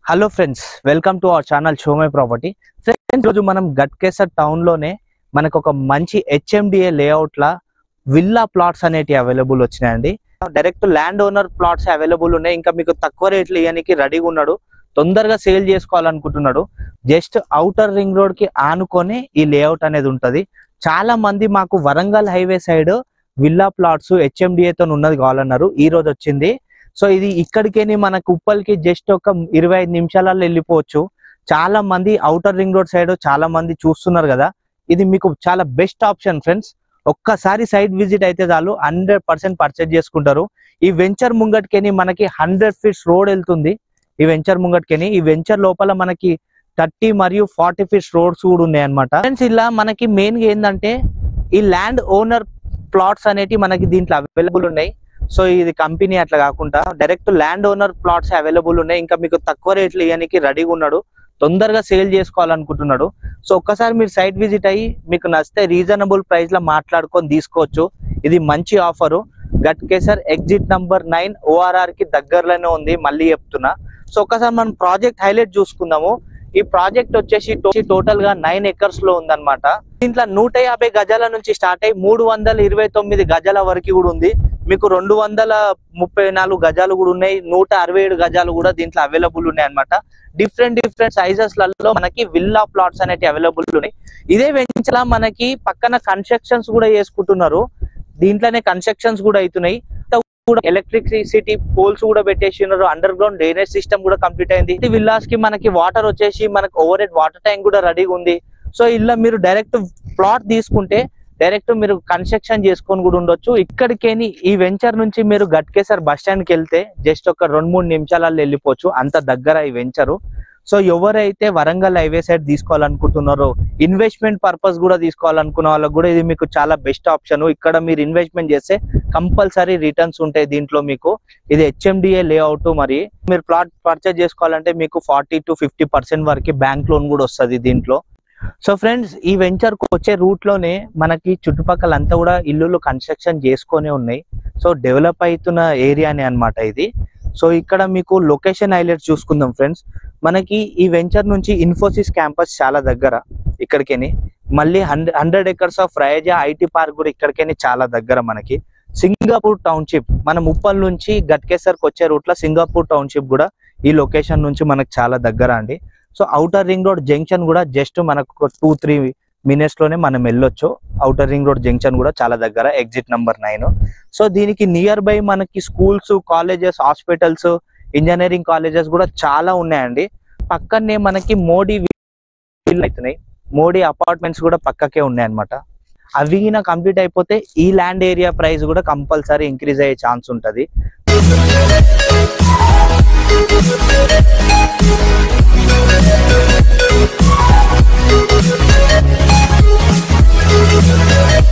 Hello friends, welcome to our channel show my property. Friends, రోజు మనం Ghatkesar town లోనే మనకు ఒక మంచి హెచ్ఎండిఏ లేఅవుట్ లా విల్లా ప్లాట్స్ అనేటివి అవైలబుల్ వచ్చినాయండి. Direct land owner plots available ఉన్నాయి. ఇంకా మీకు తక్కువ రేట్లు ఇవ్వడానికి రెడీగా ఉన్నాడు. తొందరగా సేల్ చేసుకోవాలనుకుంటున్నాడు. జస్ట్ ఔటర్ రింగ్ రోడ్ కి ఆనుకొని ఈ లేఅవుట్ అనేది ఉంటది. చాలా మంది మాకు Warangal highway side villa plots HMDA తో ఉన్నది కావాలన్నారు. ఈ రోజు వచ్చింది. సో ఇది ఇక్కడికేని మనకు ఉప్పల్కి జస్ట్ ఒక 25 నిమిషాలలో వెళ్ళిపోవచ్చు. చాలా మంది ఔటర్ రింగ్ రోడ్ సైడ్ చాలా మంది చూస్తున్నారు కదా, ఇది మీకు చాలా బెస్ట్ ఆప్షన్ ఫ్రెండ్స్. ఒక్కసారి సైట్ విజిట్ అయితే చాలు 100% పర్చేజ్ చేసుకుంటారు. ఈ వెంచర్ ముంగట్కేని మనకి 100 ఫీట్స్ రోడ్ వెళ్తుంది. ఈ వెంచర్ ముంగట్కేని ఈ వెంచర్ లోపల మనకి 30 మరియు 40 ఫీట్స్ రోడ్స్ కూడా ఉన్నాయి అనమాట. ఫ్రెండ్స్, ఇలా మనకి మెయిన్ గా ఏంటంటే ఈ ల్యాండ్ ఓనర్ ప్లాట్స్ అనేవి మనకి దీంట్లో అవైలబుల్ ఉన్నాయి. సో ఇది కంపెనీ అట్లా కాకుండా direct land owner plots available ఉన్నాయి. ఇంకా మీకు తక్కువ రేట్లు ఇవ్వడానికి రెడీగా ఉన్నాడు. తొందరగా సేల్ చేసుకోవాలనుకుంటున్నాడు. సో ఒక్కసారి మీరు సైట్ విజిట్ అయ్యి మీకు నచ్చితే రీజనబుల్ ప్రైస్ లో మాట్లాడుకొని తీసుకోవచ్చు. ఇది మంచి offer. Ghatkesar exit number 9 ORR కి దగ్గరలోనే ఉంది. మళ్ళీ చెప్తున్నా. సో ఒక్కసారి మనం ప్రాజెక్ట్ హైలైట్ చూసుకుందాము. ఈ ప్రాజెక్ట్ వచ్చేసి టోటల్ గా 9 acres లో ఉందన్నమాట. దీంట్లో 150 గజాల నుంచి స్టార్ట్ అయ్యి 329 గజాల వరకు కూడా ఉంది. మీకు 234 గజాలు కూడా ఉన్నాయి. 167 గజాలు కూడా దీంట్లో అవైలబుల్ ఉన్నాయి అనమాట. డిఫరెంట్ సైజెస్ లలో మనకి విల్లా ప్లాట్స్ అనేవి అవైలబుల్ ఉన్నాయి. ఇదే వెంచర్ మనకి పక్కన కన్స్ట్రక్షన్స్ కూడా చేసుకుంటున్నారు. దీంట్లోనే కన్స్ట్రక్షన్స్ కూడా అవుతున్నాయి. ఎలక్ట్రిసిటీ పోల్స్ కూడా పెట్టేసినారు. అండర్ గ్రౌండ్ డ్రైనేజ్ సిస్టమ్ కూడా కంప్లీట్ అయింది. విల్లాస్ కి మనకి వాటర్ వచ్చేసి మనకి ఓవర్ హెడ్ వాటర్ ట్యాంక్ కూడా రెడీగా ఉంది. సో ఇలా మీరు డైరెక్ట్ ప్లాట్ తీసుకుంటే డైరెక్ట్ మీరు కన్స్ట్రక్షన్ చేసుకొని కూడా ఉండొచ్చు. ఇక్కడికేని ఈ వెంచర్ నుంచి మీరు గట్కేసర్ బస్ స్టాండ్ కి వెళ్తే జస్ట్ ఒక 2-3 నిమిషాలలో వెళ్ళిపోవచ్చు. అంత దగ్గర ఈ వెంచరు. సో ఎవరైతే వరంగల్ హైవే సైడ్ తీసుకోవాలనుకుంటున్నారో, ఇన్వెస్ట్మెంట్ పర్పస్ కూడా తీసుకోవాలనుకున్న వాళ్ళకి కూడా ఇది మీకు చాలా బెస్ట్ ఆప్షన్. ఇక్కడ మీరు ఇన్వెస్ట్మెంట్ చేస్తే కంపల్సరీ రిటర్న్స్ ఉంటాయి దీంట్లో మీకు. ఇది హెచ్ఎండిఏ లేఅవుట్. మరి మీరు ప్లాట్ పర్చేజ్ చేసుకోవాలంటే మీకు 40 to 50% వరకు బ్యాంక్ లోన్ కూడా వస్తుంది దీంట్లో. సో ఫ్రెండ్స్, ఈ వెంచర్ కు వచ్చే రూట్ లోనే మనకి చుట్టుపక్కల అంతా కూడా ఇల్లులు కన్స్ట్రక్షన్ చేసుకొని ఉన్నాయి. సో డెవలప్ అవుతున్న ఏరియానే అన్నమాట ఇది. సో ఇక్కడ మీకు లొకేషన్ హైలైట్స్ చూసుకుందాం ఫ్రెండ్స్. మనకి ఈ వెంచర్ నుంచి ఇన్ఫోసిస్ క్యాంపస్ చాలా దగ్గర ఇక్కడికేని. మళ్ళీ 100 acres of Raiza IT park కూడా ఇక్కడికేని చాలా దగ్గర మనకి. సింగపూర్ టౌన్షిప్ మన ఉప్పల్ నుంచి గట్కేసర్కి వచ్చే రూట్ లో సింగపూర్ టౌన్షిప్ కూడా ఈ లొకేషన్ నుంచి మనకు చాలా దగ్గర అండి. So outer ring road junction కూడా జస్ట్ మనకు 2-3 minutes లోనే మనం వెళ్ళొచ్చు. ఔటర్ రింగ్ రోడ్ జంక్షన్ కూడా చాలా దగ్గర, ఎగ్జిట్ నంబర్ 9. సో దీనికి నియర్ బై మనకి schools, colleges, hospitals, engineering colleges కూడా చాలా ఉన్నాయండి. పక్కనే మనకి మోడీ అవుతున్నాయి. మోడీ అపార్ట్మెంట్స్ కూడా పక్కకే ఉన్నాయి అనమాట. అవి కంప్లీట్ అయిపోతే ఈ ల్యాండ్ ఏరియా ప్రైస్ కూడా కంపల్సరీ ఇంక్రీజ్ అయ్యే ఛాన్స్ ఉంటుంది.